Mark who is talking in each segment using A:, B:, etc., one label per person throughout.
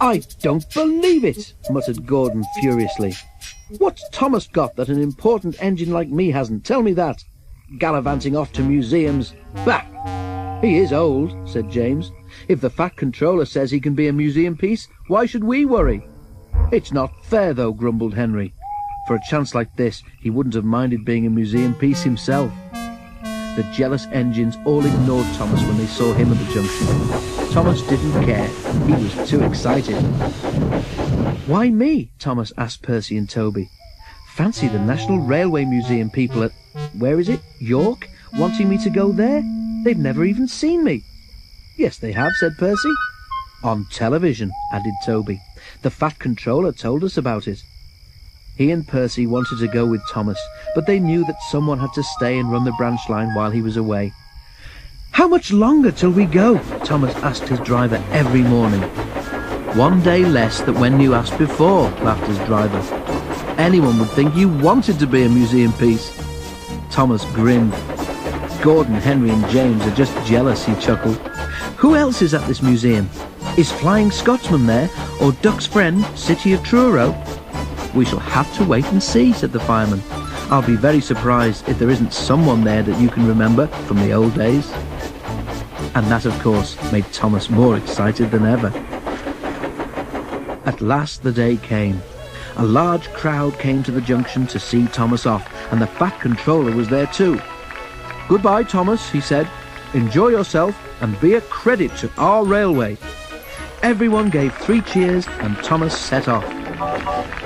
A: "I don't believe it," muttered Gordon furiously. "What's Thomas got that an important engine like me hasn't? Tell me that. Gallivanting off to museums. Bah! He is old," said James. "If the Fat Controller says he can be a museum piece, why should we worry?" "It's not fair, though," grumbled Henry. For a chance like this, he wouldn't have minded being a museum piece himself. The jealous engines all ignored Thomas when they saw him at the junction. Thomas didn't care. He was too excited. "Why me?" Thomas asked Percy and Toby. "Fancy the National Railway Museum people at, where is it, York, wanting me to go there? They've never even seen me." "Yes, they have," said Percy. "On television," added Toby. "The Fat Controller told us about it." He and Percy wanted to go with Thomas, but they knew that someone had to stay and run the branch line while he was away. "How much longer till we go?" Thomas asked his driver every morning. "One day less than when you asked before," laughed his driver. "Anyone would think you wanted to be a museum piece." Thomas grinned. "Gordon, Henry and James are just jealous," he chuckled. "Who else is at this museum? Is Flying Scotsman there, or Duck's friend, City of Truro?" "We shall have to wait and see," said the fireman. "I'll be very surprised if there isn't someone there that you can remember from the old days." And that, of course, made Thomas more excited than ever. At last the day came. A large crowd came to the junction to see Thomas off, and the Fat Controller was there too. "Goodbye, Thomas," he said. "Enjoy yourself and be a credit to our railway." Everyone gave 3 cheers and Thomas set off.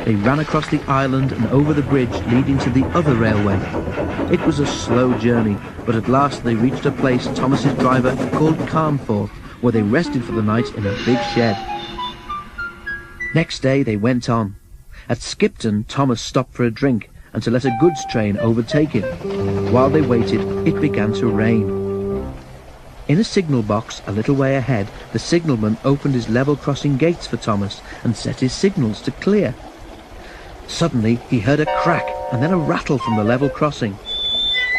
A: They ran across the island and over the bridge leading to the other railway. It was a slow journey, but at last they reached a place Thomas's driver called Carnforth, where they rested for the night in a big shed. Next day they went on. At Skipton, Thomas stopped for a drink and to let a goods train overtake him. While they waited, it began to rain. In a signal box a little way ahead, the signalman opened his level crossing gates for Thomas and set his signals to clear. Suddenly he heard a crack and then a rattle from the level crossing.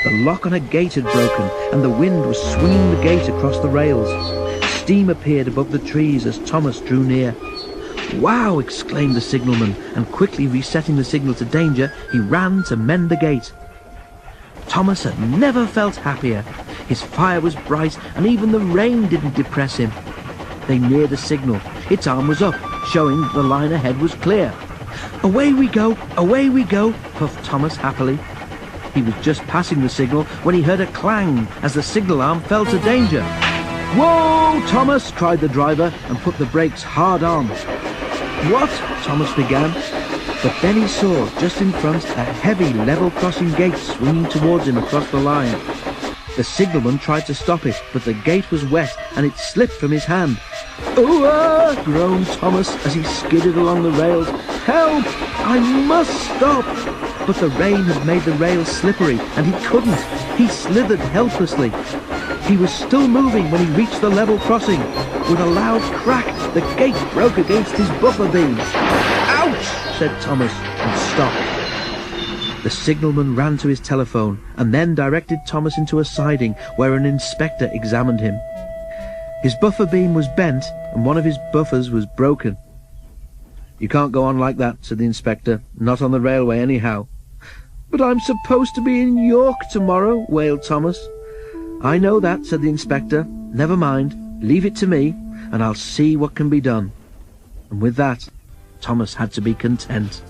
A: The lock on a gate had broken and the wind was swinging the gate across the rails. Steam appeared above the trees as Thomas drew near. "Wow!" exclaimed the signalman, and quickly resetting the signal to danger, he ran to mend the gate. Thomas had never felt happier. His fire was bright, and even the rain didn't depress him. They neared the signal. Its arm was up, showing that the line ahead was clear. Away we go, puffed Thomas happily. He was just passing the signal when he heard a clang as the signal arm fell to danger. "Whoa, Thomas!" cried the driver and put the brakes hard on. "What?" Thomas began, but then he saw just in front a heavy level crossing gate swinging towards him across the line. The signalman tried to stop it, but the gate was wet and it slipped from his hand. "Oh!" groaned Thomas as he skidded along the rails. "Help! I must stop!" But the rain had made the rails slippery and he couldn't. He slithered helplessly. He was still moving when he reached the level crossing. With a loud crack, the gate broke against his buffer beam. "Ouch!" said Thomas, and stopped. The signalman ran to his telephone and then directed Thomas into a siding where an inspector examined him. His buffer beam was bent and one of his buffers was broken. "You can't go on like that," said the inspector. "Not on the railway anyhow." "But I'm supposed to be in York tomorrow," wailed Thomas. "I know that," said the inspector. "Never mind. Leave it to me, and I'll see what can be done." And with that, Thomas had to be content.